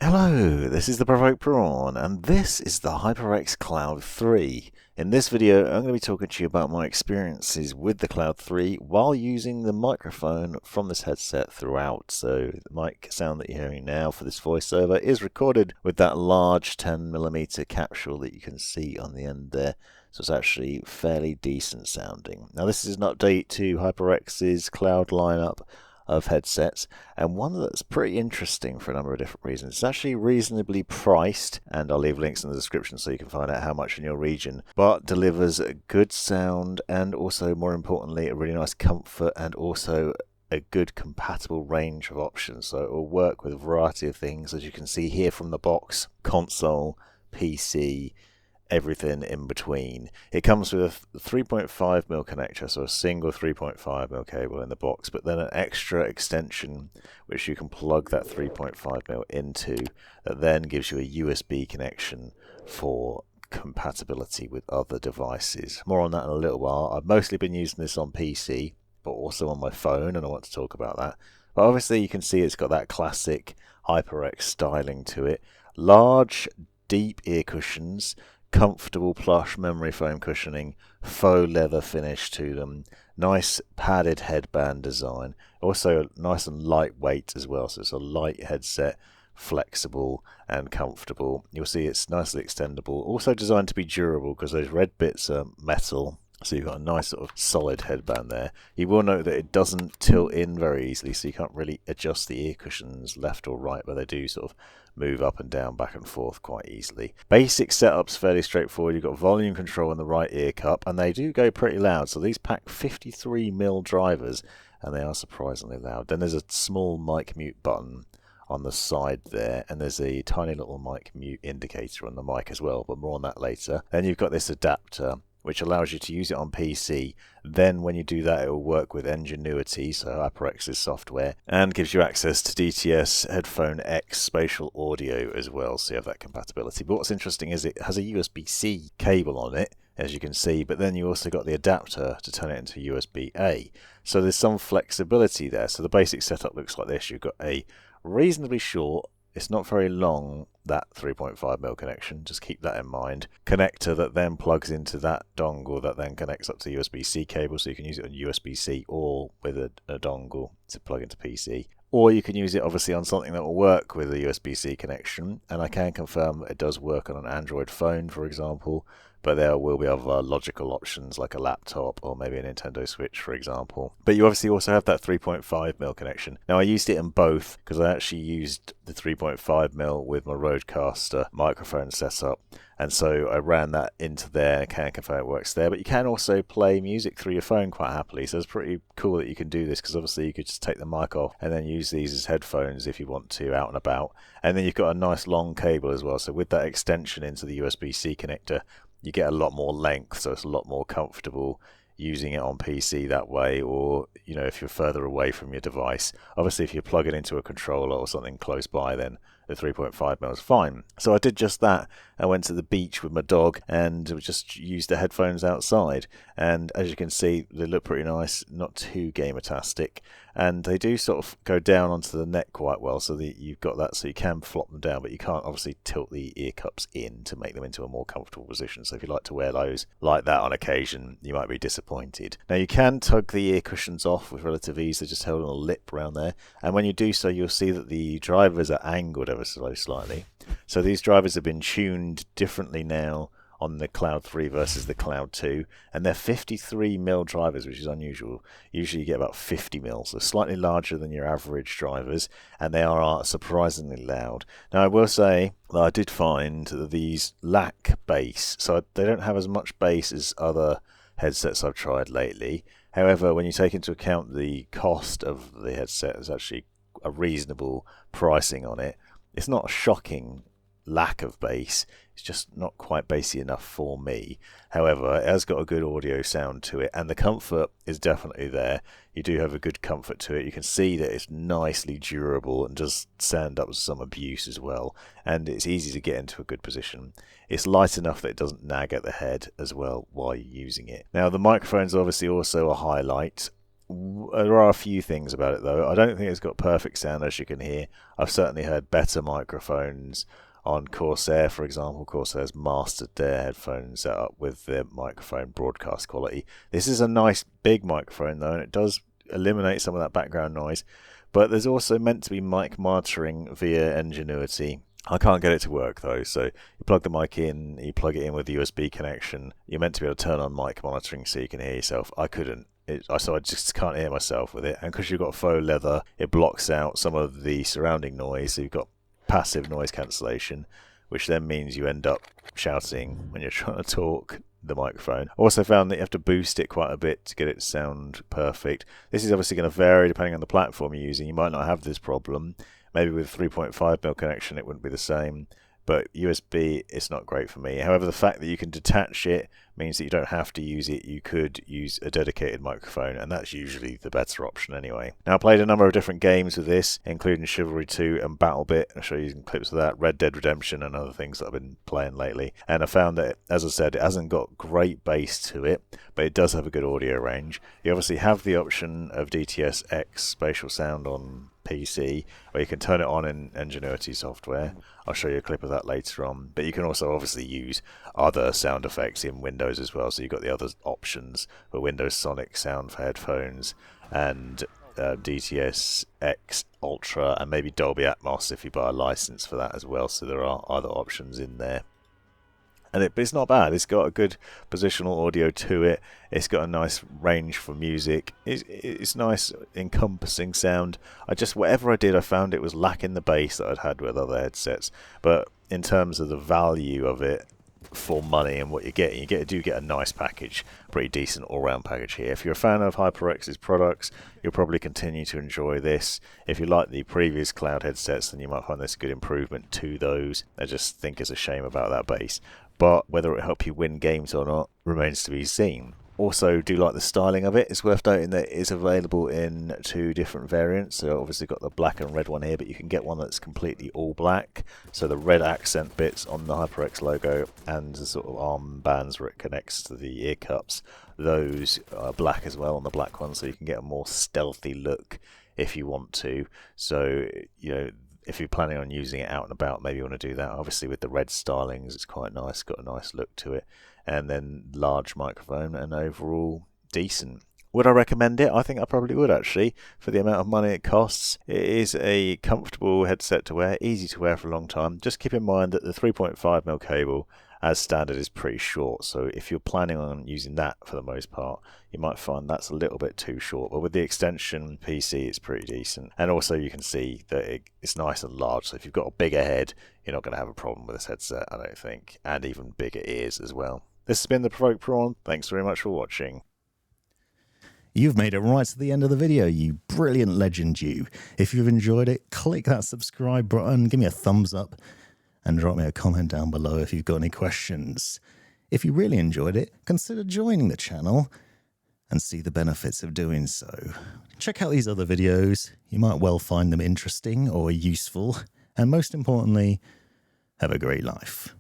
Hello, this is the Provoked Prawn, and this is the HyperX Cloud 3. In this video, I'm going to be talking to you about my experiences with the Cloud 3 while using the microphone from this headset throughout. So the mic sound that you're hearing now for this voiceover is recorded with that large 10mm capsule that you can see on the end there. So it's actually fairly decent sounding. Now this is an update to HyperX's Cloud lineup of headsets, and one that's pretty interesting for a number of different reasons. It's actually reasonably priced, and I'll leave links in the description so you can find out how much in your region, but delivers a good sound and also, more importantly, a really nice comfort and also a good compatible range of options. So it will work with a variety of things, as you can see here from the box: console, PC, everything in between. It comes with a 3.5mm connector, so a single 3.5mm cable in the box, but then an extra extension which you can plug that 3.5mm into, that then gives you a USB connection for compatibility with other devices. More on that in a little while. I've mostly been using this on PC, but also on my phone, and I want to talk about that. But obviously you can see it's got that classic HyperX styling to it. Large, deep ear cushions, comfortable plush memory foam cushioning, faux leather finish to them, nice padded headband design, also nice and lightweight as well, so it's a light headset, flexible and comfortable. You'll see it's nicely extendable, also designed to be durable because those red bits are metal. So you've got a nice sort of solid headband there. You will note that it doesn't tilt in very easily, so you can't really adjust the ear cushions left or right, but they do sort of move up and down, back and forth quite easily. Basic setup's fairly straightforward. You've got volume control in the right ear cup, and they do go pretty loud. So these pack 53mm drivers, and they are surprisingly loud. Then there's a small mic mute button on the side there, and there's a tiny little mic mute indicator on the mic as well, but more on that later. Then you've got this adapter, which allows you to use it on PC. Then when you do that, it will work with Ingenuity, so HyperX's software, and gives you access to DTS Headphone X spatial audio as well, so you have that compatibility. But what's interesting is it has a USB-C cable on it, as you can see, but then you also got the adapter to turn it into USB-A. So there's some flexibility there. So the basic setup looks like this. You've got a reasonably short, it's not very long, that 3.5mm connection, just keep that in mind. Connector that then plugs into that dongle that then connects up to the USB-C cable, so you can use it on USB-C or with a dongle to plug into PC. Or you can use it obviously on something that will work with a USB-C connection, and I can confirm that it does work on an Android phone, for example, but there will be other logical options like a laptop or maybe a Nintendo Switch, for example. But you obviously also have that 3.5mm connection. Now I used it in both because I actually used the 3.5mm with my Rodecaster microphone setup, and so I ran that into there. I can confirm it works there, but you can also play music through your phone quite happily, so it's pretty cool that you can do this, because obviously you could just take the mic off and then use these as headphones if you want to, out and about. And then you've got a nice long cable as well, so with that extension into the USB-C connector, you get a lot more length, so it's a lot more comfortable using it on PC that way, or if you're further away from your device. Obviously if you plug it into a controller or something close by, then the 3.5mm is fine. So I did just that. I went to the beach with my dog and just used the headphones outside, and as you can see, they look pretty nice, not too gamer-tastic, and they do sort of go down onto the neck quite well, so that you've got that, so you can flop them down, but you can't obviously tilt the ear cups in to make them into a more comfortable position. So if you like to wear those like that on occasion, you might be disappointed. Now you can tug the ear cushions off with relative ease. They're just held on a lip around there, and when you do so, you'll see that the drivers are angled ever so slightly. So these drivers have been tuned differently now on the Cloud 3 versus the Cloud 2, and they're 53mm drivers, which is unusual. Usually you get about 50mm, so slightly larger than your average drivers, and they are surprisingly loud. Now I will say that I did find that these lack bass, so they don't have as much bass as other headsets I've tried lately. However, when you take into account the cost of the headset, there's actually a reasonable pricing on it. It's not a shocking lack of bass, it's just not quite bassy enough for me. However, it has got a good audio sound to it, and the comfort is definitely there. You do have a good comfort to it. You can see that it's nicely durable and does stand up to some abuse as well, and it's easy to get into a good position. It's light enough that it doesn't nag at the head as well while you're using it. Now the microphone's obviously also a highlight. There are a few things about it though. I don't think it's got perfect sound, as you can hear. I've certainly heard better microphones on Corsair, for example. Corsair's mastered their headphone setup with their microphone broadcast quality. This is a nice big microphone though, and it does eliminate some of that background noise. But there's also meant to be mic monitoring via Ingenuity. I can't get it to work though, so you plug the mic in, you plug it in with a USB connection. You're meant to be able to turn on mic monitoring so you can hear yourself. I couldn't. So I just can't hear myself with it. And because you've got faux leather, it blocks out some of the surrounding noise. So you've got passive noise cancellation, which then means you end up shouting when you're trying to talk the microphone. Also found that you have to boost it quite a bit to get it to sound perfect. This is obviously going to vary depending on the platform you're using. You might not have this problem. Maybe with 3.5mm connection it wouldn't be the same, but USB, it's not great for me. However, the fact that you can detach it means that you don't have to use it. You could use a dedicated microphone, and that's usually the better option anyway. Now, I played a number of different games with this, including Chivalry 2 and BattleBit. I'll show you some clips of that, Red Dead Redemption and other things that I've been playing lately. And I found that, as I said, it hasn't got great bass to it, but it does have a good audio range. You obviously have the option of DTS-X spatial sound on PC, where you can turn it on in Ingenuity software. I'll show you a clip of that later on, but you can also obviously use other sound effects in Windows as well, so you've got the other options for Windows Sonic sound for headphones and DTS-X Ultra and maybe Dolby Atmos if you buy a license for that as well, so there are other options in there. But it's not bad. It's got a good positional audio to it. It's got a nice range for music. It's nice encompassing sound. Whatever I did, I found it was lacking the bass that I'd had with other headsets. But in terms of the value of it for money and what you get, you do get a nice package, pretty decent all-round package here. If you're a fan of HyperX's products, you'll probably continue to enjoy this. If you like the previous cloud headsets, then you might find this a good improvement to those. I just think it's a shame about that bass. But whether it will help you win games or not remains to be seen. Also, do like the styling of it. It's worth noting that it is available in 2 different variants. So obviously got the black and red one here, but you can get one that's completely all black. So the red accent bits on the HyperX logo and the sort of arm bands where it connects to the ear cups, those are black as well on the black one, so you can get a more stealthy look if you want to. So, if you're planning on using it out and about, maybe you want to do that. Obviously with the red stylings, it's quite nice, got a nice look to it. And then large microphone and overall decent. Would I recommend it? I think I probably would actually, for the amount of money it costs. It is a comfortable headset to wear, easy to wear for a long time. Just keep in mind that the 3.5mm cable as standard is pretty short, so if you're planning on using that for the most part, you might find that's a little bit too short, but with the extension PC it's pretty decent. And also you can see that it's nice and large, so if you've got a bigger head you're not going to have a problem with this headset, I don't think, and even bigger ears as well. This has been the Provoked Prawn. Thanks very much for watching. You've made it right to the end of the video, you brilliant legend you. If you've enjoyed it, click that subscribe button, give me a thumbs up, and drop me a comment down below if you've got any questions. If you really enjoyed it, consider joining the channel and see the benefits of doing so. Check out these other videos. You might well find them interesting or useful. And most importantly, have a great life.